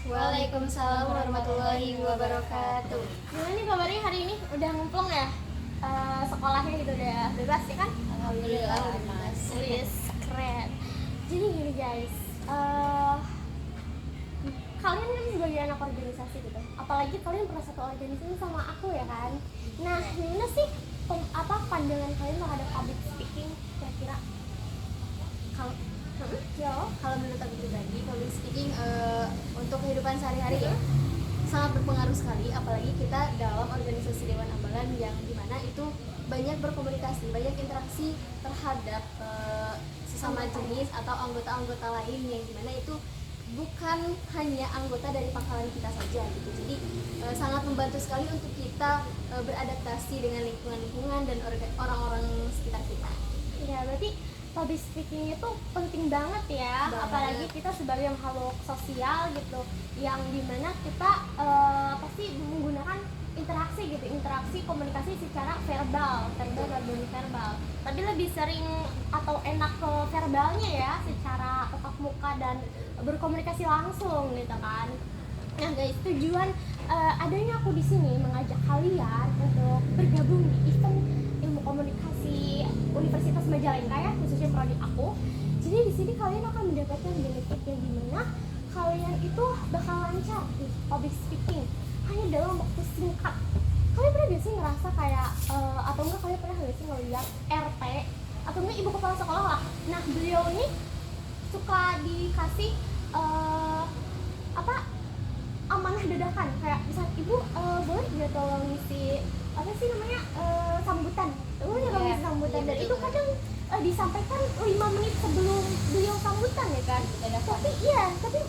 Waalaikumsalam warahmatullahi wabarakatuh. Gimana nih kabarnya hari ini? Udah ngumpul ya? Sekolahnya gitu udah bebas ya kan? Alhamdulillah udah bebas. Wis, keren. Jadi gini guys, kalian kan sebagai anak organisasi gitu, apalagi kalian pernah satu organisasi sama aku ya kan? Nah, gimana sih pandangan kalian terhadap public speaking kira-kira? Kalau menurut aku pribadi, public speaking untuk kehidupan sehari-hari ya sangat berpengaruh sekali, apalagi kita dalam organisasi Dewan Ambalan yang dimana itu banyak berkomunikasi, banyak interaksi terhadap sesama jenis atau anggota-anggota lain yang dimana itu bukan hanya anggota dari pangkalan kita saja gitu. Jadi sangat membantu sekali untuk kita beradaptasi dengan lingkungan dan orang-orang sekitar kita. Ya, berarti public speaking itu penting banget ya, apalagi kita sebagai makhluk sosial gitu, yang dimana kita pasti menggunakan interaksi komunikasi secara verbal dan non verbal. Tapi lebih sering atau enak ke verbalnya ya, secara tatap muka dan berkomunikasi langsung gitu kan. Nah guys, tujuan adanya aku di sini mengajak kalian untuk bergabung di event ilmu komunikasi Universitas Majalengka ya, khususnya prodi aku. Jadi di sini kalian akan mendapatkan benefit yang dimana kalian itu bakal lancar di public speaking hanya dalam waktu singkat. Kalian pernah gak sih ngerasa kayak atau enggak kalian pernah gak sih ngeliat RT atau enggak ibu kepala sekolah lah. Nah beliau ini suka dikasih amanah dadakan, kayak misalnya ibu boleh nggak tolong ngisi sambutan, ngisi sambutan, dan itu kadang disampaikan 5 menit sebelum beliau sambutan ya kan. Tapi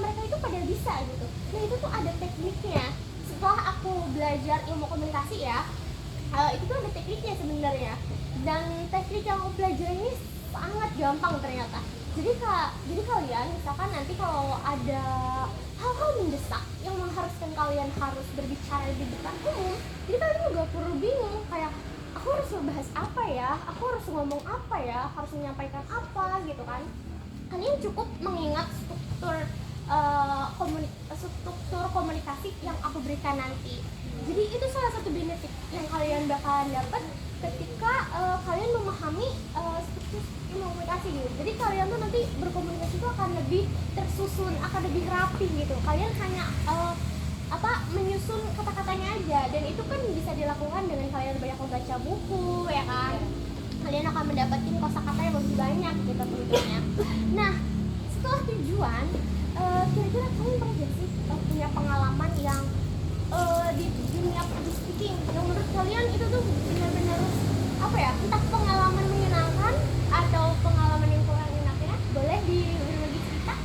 mereka itu pada bisa gitu. Nah itu tuh ada tekniknya. Setelah aku belajar ilmu komunikasi ya, itu tuh ada tekniknya sebenarnya, dan teknik yang aku pelajari ini sangat gampang ternyata. Jadi kalian misalkan nanti kalau ada hal-hal mendesak yang mengharuskan kalian harus berbicara di depan umum, jadi kalian juga perlu bingung kayak aku harus membahas apa ya, aku harus ngomong apa ya, harus menyampaikan apa gitu kan. Kalian cukup mengingat struktur komunikasi yang aku berikan nanti. Jadi itu salah satu benefit yang kalian bakalan dapat ketika kalian memahami struktur komunikasi gitu. Jadi kalian tuh nanti berkomunikasi itu akan lebih tersusun, akan lebih rapi gitu. Kalian hanya menyusun kata-katanya aja, dan itu kan bisa dilakukan dengan kalian banyak membaca buku ya kan. Kalian akan mendapatkan kosakata yang lebih banyak gitu tentunya. Nah, setelah tujuan, kira-kira kalian pernah gak sih punya pengalaman yang di dunia public speaking yang menurut kalian itu tuh benar-benar entah pengalaman menyenangkan atau pengalaman yang kurang enaknya? Boleh berbagi cerita?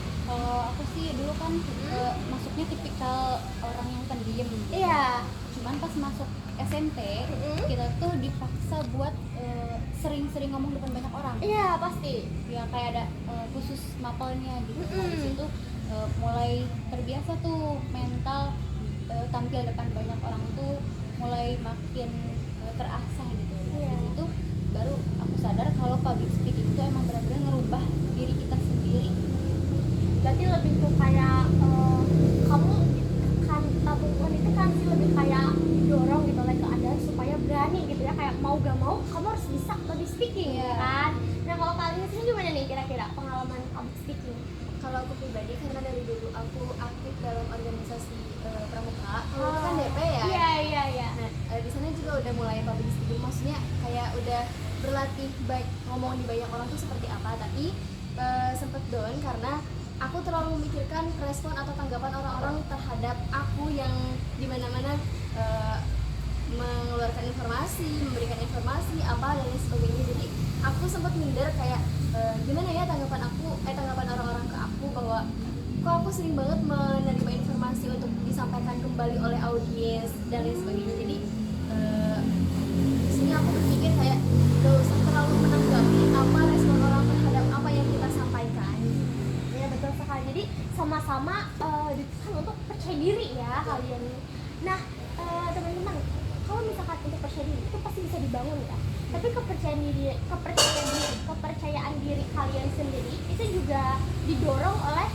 Aku sih dulu kan masuknya tipikal orang yang pendiam. Iya. Cuman pas masuk SMP kita tuh dipaksa buat sering-sering ngomong depan banyak orang. Iya pasti. Ya kayak ada khusus mapelnya gitu. Nah, di situ mulai terbiasa tuh mental tampil depan banyak orang tuh mulai makin terasah gitu. Di situ baru aku sadar kalau public speaking itu emang benar-benar ngerubah diri kita sendiri. Berarti lebih tuh kayak kamu kan tabungan itu kan sih lebih kayak didorong gitu oleh keadaan supaya berani gitu ya, kayak mau gak mau kamu harus bisa public speaking ya kan. Nah kalau kalian sendiri gimana nih kira-kira pengalaman public speaking? Kalau aku pribadi, karena dari dulu aku aktif dalam organisasi pramuka, itu kan DP ya. Iya. Nah di sana juga udah mulai public speaking, maksudnya kayak udah berlatih baik ngomong di banyak orang tuh seperti apa, tapi sempet down karena aku terlalu memikirkan respon atau tanggapan orang-orang terhadap aku yang dimana-mana mengeluarkan informasi, memberikan informasi apa dan lain sebagainya. Jadi aku sempat minder kayak gimana ya tanggapan orang-orang ke aku, bahwa kok aku sering banget menerima informasi untuk disampaikan kembali oleh audiens dan lain sebagainya. Jadi di sini aku berpikir kayak gak usah terlalu menanggapi apa respon orang terhadap apa yang kita sampaikan. Ya betul sekali. Jadi sama-sama ditekan untuk percaya diri ya kalian. Nah teman-teman, kalau misalkan untuk percaya diri itu pasti bisa dibangun ya. Tapi kepercayaan diri kalian sendiri itu juga didorong oleh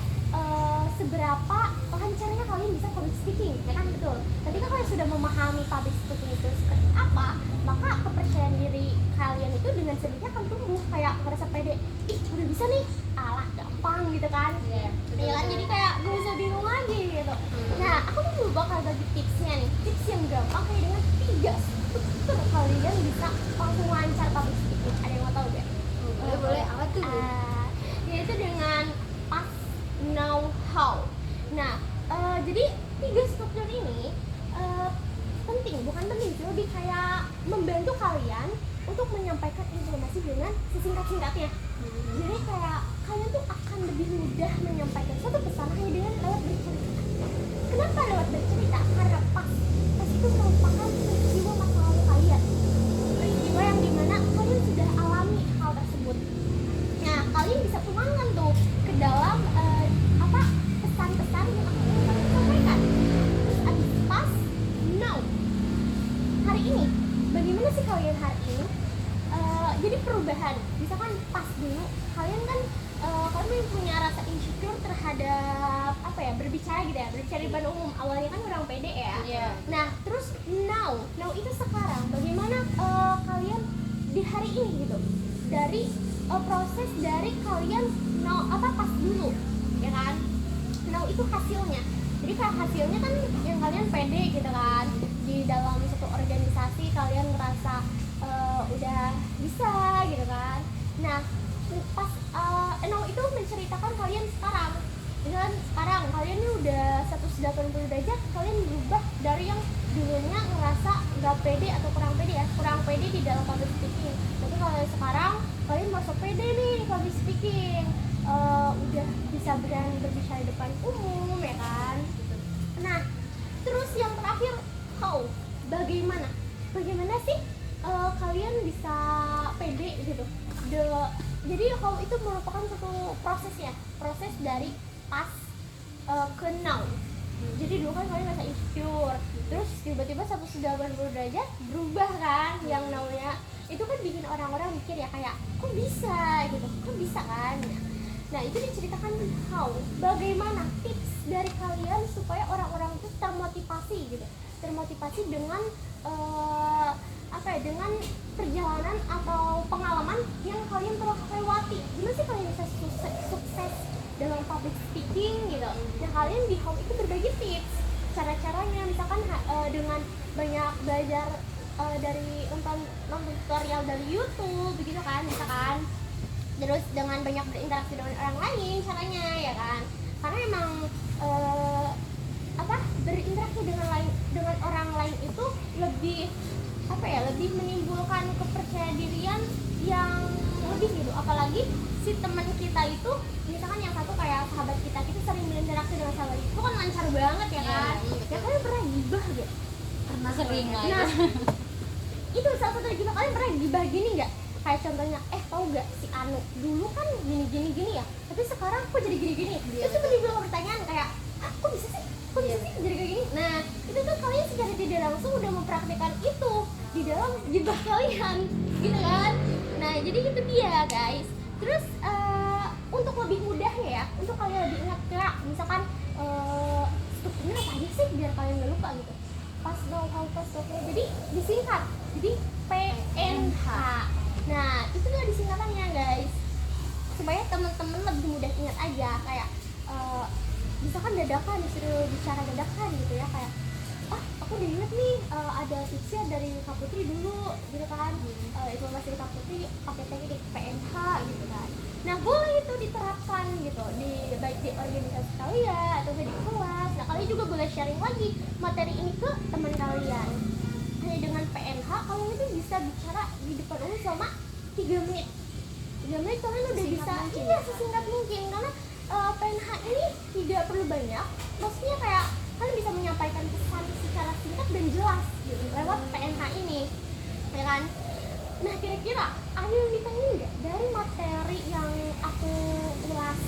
seberapa lancarnya kalian bisa public speaking, ya kan? Betul. Ketika kalian sudah memahami public speaking itu seperti apa, maka kepercayaan diri kalian itu dengan sendirinya akan tumbuh, kayak ngerasa pede, ih udah bisa nih, alah gampang gitu kan. Iya, Ya kan, jadi kayak gak usah bingung lagi gitu. Nah, aku tuh bakal bagi tipsnya nih, tips yang gampang kayak dengan 3 struktur kalian bisa langsung lancar public speaking. Ada yang mau tahu gak? Boleh, apa tuh? Yaitu dengan past, now, how. Nah, jadi 3 struktur ini penting, bukan penting sih, lebih kayak membantu kalian untuk menyampaikan informasi dengan sesingkat-singkatnya. Jadi kayak kalian tuh akan lebih mudah menyampaikan suatu pesan hanya dengan lewat bercerita. Kenapa lewat bercerita? Karena past itu merupakan peristiwa masa lalu kalian, peristiwa yang dimana kalian sudah alami hal tersebut. Nah, kalian bisa tuangkan tuh ke dalam pesan-pesan yang akan kalian sampaikan. Terus abis past, now, hari ini, bagaimana sih kalian hari ini? Jadi perubahan, misalkan pas dulu kalian kan kalian punya rasa insecure terhadap berbicara gitu ya, berbicara di depan umum. Awalnya kan orang pede ya. Iya. Nah terus now itu sekarang bagaimana kalian di hari ini gitu, dari proses dari kalian pas dulu, ya kan? Now itu hasilnya. Jadi kayak hasilnya kan yang kalian pede gitu kan, di dalam satu organisasi kalian merasa udah bisa gitu kan. Nah pas now itu menceritakan kalian sekarang, dan sekarang kalian ini udah 180 derajat, kalian berubah dari yang dulunya ngerasa nggak pede atau kurang pede di dalam public speaking. Jadi kalau sekarang kalian masuk pede nih public speaking, udah bisa berani berbicara di depan umum, ya kan? Nah terus yang terakhir, how, bagaimana sih kalian bisa pede gitu. Jadi how itu merupakan suatu proses dari past ke now. Jadi dulu kan kalian rasa insecure, terus tiba-tiba 180 derajat berubah kan, yang now-nya itu kan bikin orang-orang mikir ya kayak kok bisa kan. Nah itu diceritakan how, bagaimana tips dari kalian supaya orang-orang itu termotivasi dengan dengan perjalanan atau pengalaman yang kalian telah lewati. Gimana sih kalian bisa sukses dalam public speaking gitu. Nah kalian di how itu berbagi tips, cara-caranya, misalkan dengan banyak belajar dari nonton tutorial dari YouTube begitu kan, misalkan. Terus dengan banyak berinteraksi dengan orang lain caranya, ya kan? Karena emang berinteraksi dengan orang lain itu lebih lebih menimbulkan kepercayaan dirian yang lebih gitu. Apalagi si teman kita itu, misalkan yang satu kayak sahabat kita sering berinteraksi dengan sahabat itu kan lancar banget ya kan. Ya kalian pernah gibah gitu? Pernah sering lah. Nah itu salah satu gibah. Kalian pernah gibah gini nggak? Kayak contohnya, tahu nggak si Anu dulu kan gini ya, tapi sekarang kok jadi gini. Terus itu dibilang pertanyaan kayak, kok bisa sih jadi kayak gini. Nah itu tuh kalian secara tidak langsung udah mempraktikkan itu di dalam gibah kalian gitu kan. Nah jadi itu dia guys. Terus untuk lebih mudahnya ya, untuk kalian lebih ingat kayak misalkan strukturnya apa aja sih biar kalian gak lupa gitu. Pas now how jadi disingkat, jadi PNH. Nah itu tuh disingkatannya guys, supaya teman-teman lebih mudah ingat aja. Kayak misalkan dadakan, disuruh bicara dadakan gitu ya, kayak aku udah inget nih ada tipsnya dari Kak Putri dulu gitu kan. Informasi dari Kak Putri pakai teknik PNH gitu kan. Nah boleh itu diterapkan gitu baik di organisasi kalian atau di kelas. Nah kalian juga boleh sharing lagi materi ini ke teman kalian. Hanya dengan PNH kalian itu bisa bicara di depan umum selama 3 menit. 3 menit kalian udah bisa, sesingkat mungkin. Karena PNH ini tidak perlu banyak, maksudnya kayak kalian bisa menyampaikan pesan secara singkat dan jelas gitu lewat PNH ini, ya kan? Nah kira-kira ada yang ditanyain nggak dari materi yang aku ulas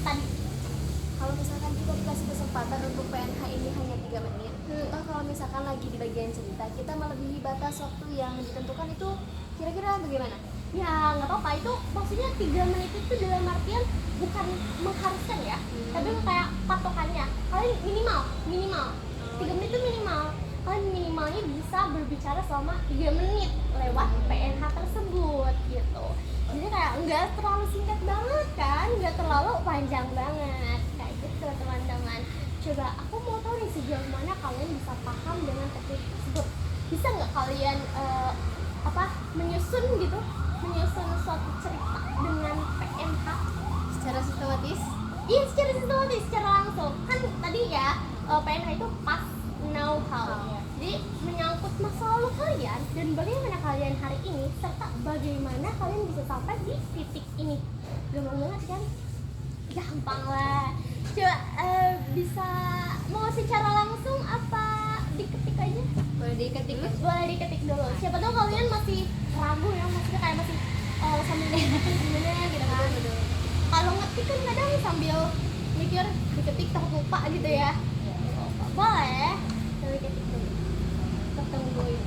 tadi? Kalau misalkan kita dikasih kesempatan untuk PNH ini hanya 3 menit, atau kalau misalkan lagi di bagian cerita kita melebihi batas waktu yang ditentukan, itu kira-kira bagaimana? ya nggak apa-apa, itu maksudnya 3 menit itu dalam artian bukan mengharuskan ya, tapi kayak patokannya kalian minimal minimal 3 menit itu minimal, kalian minimalnya bisa berbicara selama 3 menit lewat PNH tersebut gitu. Jadi kayak nggak terlalu singkat banget kan, nggak terlalu panjang banget kayak gitu teman-teman. Coba aku mau tahu nih sejauh mana kalian bisa paham dengan teknik tersebut. Bisa nggak kalian menyusun suatu cerita dengan PNH Secara sistematis. iya secara sistematis, secara langsung kan tadi ya. PNH itu past, now, how. Jadi menyangkut masa lalu kalian dan bagaimana kalian hari ini serta bagaimana kalian bisa sampai di titik ini. Gampang banget kan? Gampang lah. Coba bisa mau secara langsung apa diketik aja? Boleh diketik. Boleh diketik dulu. Siapa tahu kalian masih ragu ya, maksudnya kayak masih sambil ngetik gimana gitu kan. Kalau ngetik kan kadang sambil mikir diketik takut lupa gitu ya. Boleh. Coba diketik dulu. Tungguin.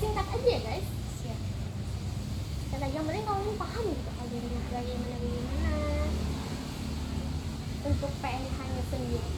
Singkat aja ya guys. Dan yang penting kalian paham gitu algoritma bagaimana untuk PNH-nya sendiri.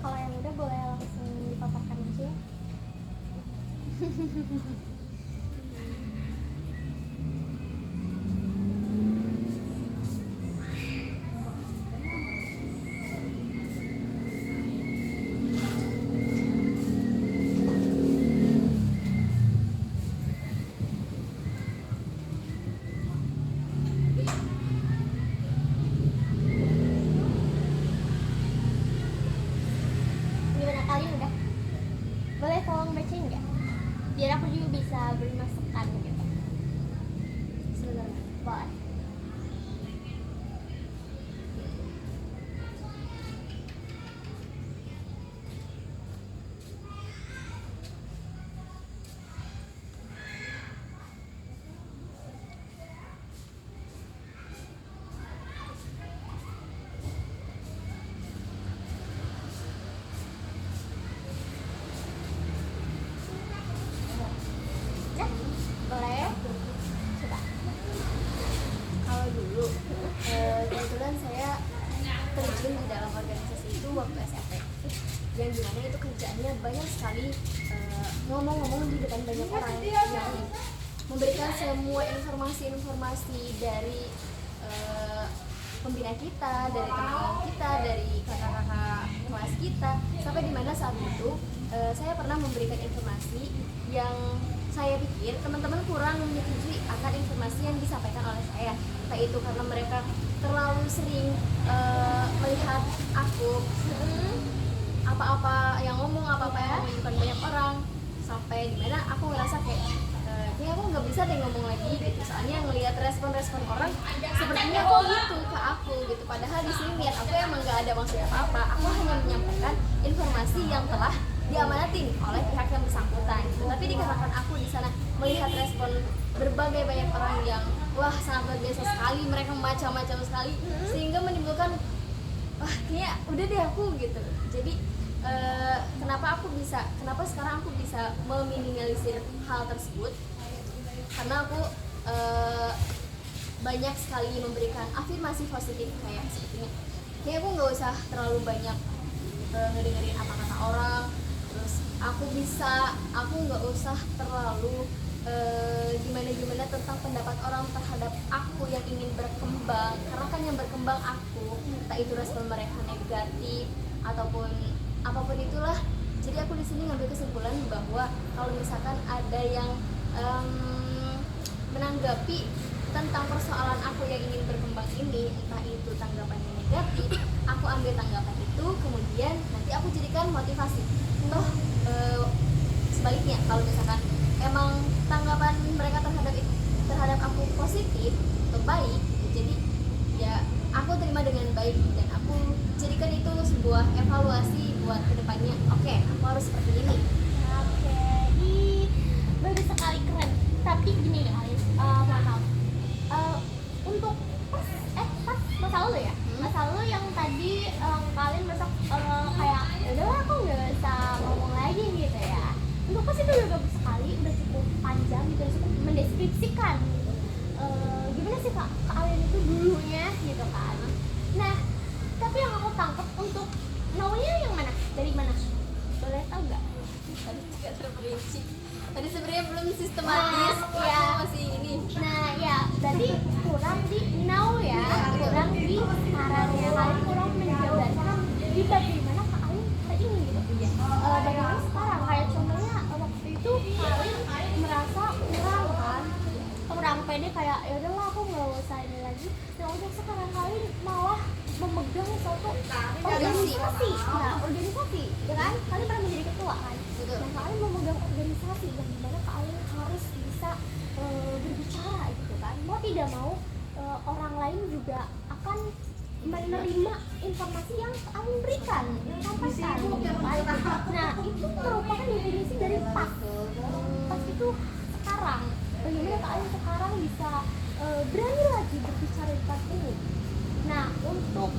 Kalau yang udah boleh langsung dipaparkan aja ya. Gimana kalian udah? Boleh tolong bacain nggak? Biar aku juga bisa beri masukan gitu. Sebentar. Boleh. Ya, boleh. Coba. Kalau dulu kebetulan saya terjun di dalam organisasi itu waktu SMP, yang dimana itu kerjaannya banyak sekali ngomong-ngomong di depan banyak orang yang memberikan semua informasi-informasi dari pembina kita, dari teman-teman kita, dari kakak-kakak kelas kita, sampai dimana saat itu saya pernah memberikan informasi yang saya pikir teman-teman kurang menyetujui akan informasi yang disampaikan oleh saya. Entah itu karena mereka terlalu sering melihat aku apa-apa yang ngomong, apa-apa yang ngomong di depan banyak orang, sampai dimana aku ngerasa kayak kayaknya aku nggak bisa deh ngomong lagi gitu. Soalnya ngelihat respon-respon orang sepertinya kok gitu ke aku gitu. Padahal di sini niat aku emang nggak ada maksud apa-apa. Aku hanya menyampaikan informasi yang telah diamanatin oleh pihak yang bersangkutan gitu. Tapi dikarenakan aku di sana melihat respon berbagai banyak orang yang wah sangat luar biasa sekali, mereka macam-macam sekali, sehingga menimbulkan wah kayaknya udah deh aku gitu. Jadi kenapa sekarang aku bisa meminimalisir hal tersebut, karena aku banyak sekali memberikan afirmasi positif kayak sepertinya kayak aku nggak usah terlalu banyak ngedengerin apa kata orang, terus aku nggak usah terlalu gimana tentang pendapat orang terhadap aku yang ingin berkembang, karena kan yang berkembang aku, entah itu respon mereka negatif ataupun apapun itulah. Jadi aku di sini ngambil kesimpulan bahwa kalau misalkan ada yang menanggapi tentang persoalan aku yang ingin berkembang ini, entah itu tanggapannya negatif, aku ambil tanggapan itu, kemudian nanti aku jadikan motivasi. Toh sebaliknya, kalau misalkan emang tanggapan mereka terhadap aku positif atau baik, jadi ya aku terima dengan baik dan aku jadikan itu sebuah evaluasi buat kedepannya. Oke, aku harus seperti ini. Oke, ih, bagus sekali, keren. Tapi gini kali, maaf. Untuk pas masa lalu ya, masa lalu yang tadi kalian merasa kayak udahlah aku nggak bisa ngomong lagi gitu ya. Untuk pas itu udah bagus sekali, udah cukup panjang gitu, udah cukup mendeskripsikan gitu. Gimana sih kak kalian itu dulunya gitu kan. Nah, tapi yang aku tangkap untuk know-nya yang mana? Dari mana? Boleh tahu nggak? Tadi juga terperinci. Tadi sebenarnya belum sistematis, ya. Masih ini. Nah ya, berarti kurang di now ya, kurang di sekarangnya. Kalian kurang menjabarkan di bagaimana kalian hari ini gitu. Bagaimana sekarang? Kayak contohnya waktu itu kalian merasa kurang pede, kayak ya udahlah aku nggak usah ini lagi. Nah untuk sekarang kalian malah memegang suatu organisasi, ya kan? Kalian pernah menjadi ketua kan? Nah kalian memegang organisasi yang dimana kalian harus bisa berbicara gitu kan? Mau tidak mau orang lain juga akan menerima informasi yang kalian berikan, yang sampaikan gitu kan? Nah itu merupakan definisi dari pas itu sekarang. Bagaimana kalian sekarang bisa berani lagi berbicara di pas ini? Nah untuk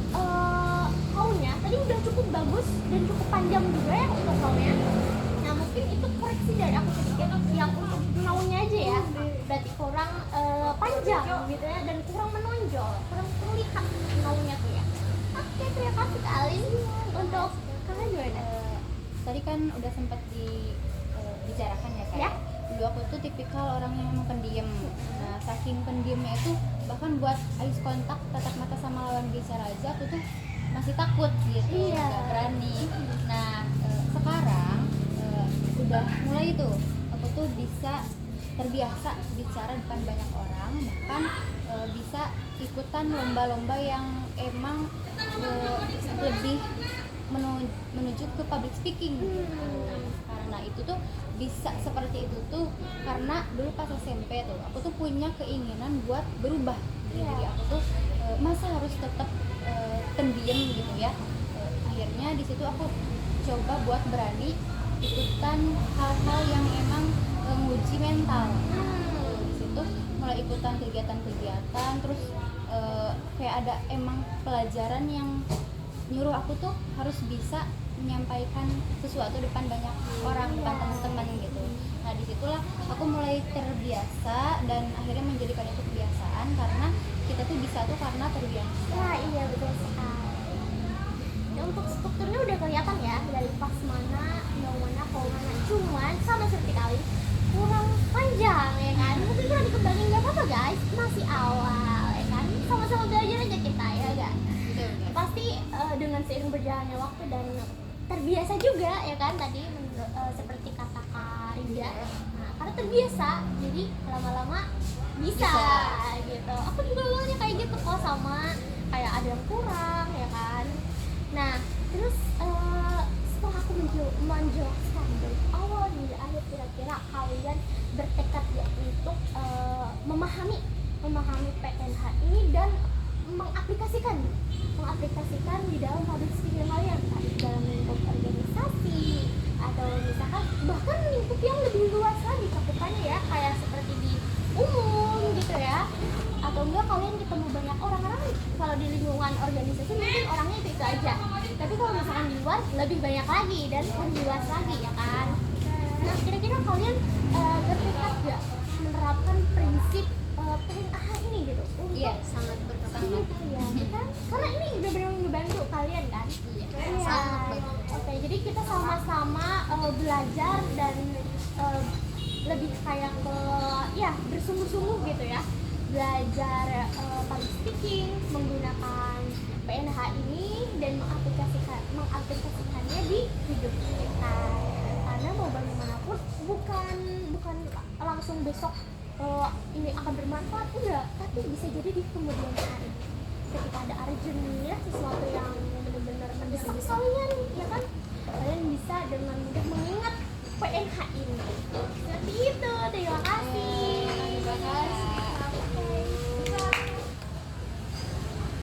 kaulnya tadi udah cukup bagus dan cukup panjang juga ya untuk kaulnya. Nah mungkin itu koreksi dari aku sedikit yang untuk naunya aja ya, berarti kurang panjang gitu ya dan kurang menonjol, kurang terlihat naunya tuh ya. Oke, terima kasih Kak Alin. Untuk kalian gimana? Tadi kan udah sempat dibicarakan ya Kak. Ya. Dulu aku tuh tipikal orang yang emang pendiam. Nah saking pendiamnya itu bahkan buat eye kontak tatap mata sama lawan bicara aja aku tuh masih takut gitu, Iya. nggak berani. Nah sekarang udah mulai tuh aku tuh bisa terbiasa bicara depan banyak orang, bahkan bisa ikutan lomba-lomba yang emang lebih menuju ke public speaking gitu. Sekarang nah itu tuh bisa seperti itu tuh karena dulu pas SMP tuh aku tuh punya keinginan buat berubah dari diri aku tuh masa harus tetap pendiam gitu ya. Akhirnya di situ aku coba buat berani ikutan hal-hal yang emang menguji mental. Di situ mulai ikutan kegiatan-kegiatan, terus kayak ada emang pelajaran yang nyuruh aku tuh harus bisa menyampaikan sesuatu depan banyak orang, depan teman-teman gitu. Nah disitulah aku mulai terbiasa dan akhirnya menjadikan itu kebiasaan karena kita tuh bisa tuh karena terbiasa. Nah iya betul sekali. Ya, untuk strukturnya udah kelihatan ya dari pas mana, mau mana, kalau mana. Cuman sama seperti kali kurang panjang ya kan. Mungkin kurang dikembangin, nggak apa-apa guys, masih awal ya kan. Sama-sama belajar aja kita ya kan. Pasti dengan seiring berjalannya waktu dan terbiasa juga ya kan tadi seperti kata Kak Rinda. Nah, karena terbiasa jadi lama-lama bisa gitu. Aku juga awalnya kayak gitu kok, sama kayak ada yang kurang ya kan. Nah terus setelah aku menjelaskan dari awal hingga akhir, kira-kira kalian bertekad ya untuk memahami PNH ini dan mengaplikasikan di dalam public speaking kalian, dalam lingkup organisasi atau misalkan bahkan lingkup yang lebih luas lagi cakupannya ya, kayak seperti di umum gitu ya, atau enggak kalian ketemu banyak orang-orang. Kalau di lingkungan organisasi mungkin orangnya itu aja, tapi kalau misalkan di luar lebih banyak lagi dan lebih luas lagi ya kan. Nah kira-kira kalian bertekad gak menerapkan prinsip PNH ini gitu? Iya, sangat berkesan. Iya, kan? Karena ini udah benar-benar ngebantu kalian kan? Iya, Iya. sangat bagus. Oke, jadi kita sama-sama belajar dan lebih kayak ke ya bersungguh-sungguh gitu ya, belajar public speaking menggunakan PNH ini dan mengaplikasikannya di hidup kita, karena mau bagaimanapun bukan langsung besok ini akan bermanfaat, enggak, tapi bisa jadi di kemudian hari ketika ada urgentnya sesuatu yang benar-benar mendesak kalian, ya kan, kalian bisa dengan mudah mengingat PNH ini. Seperti itu, terima kasih. Terima kasih.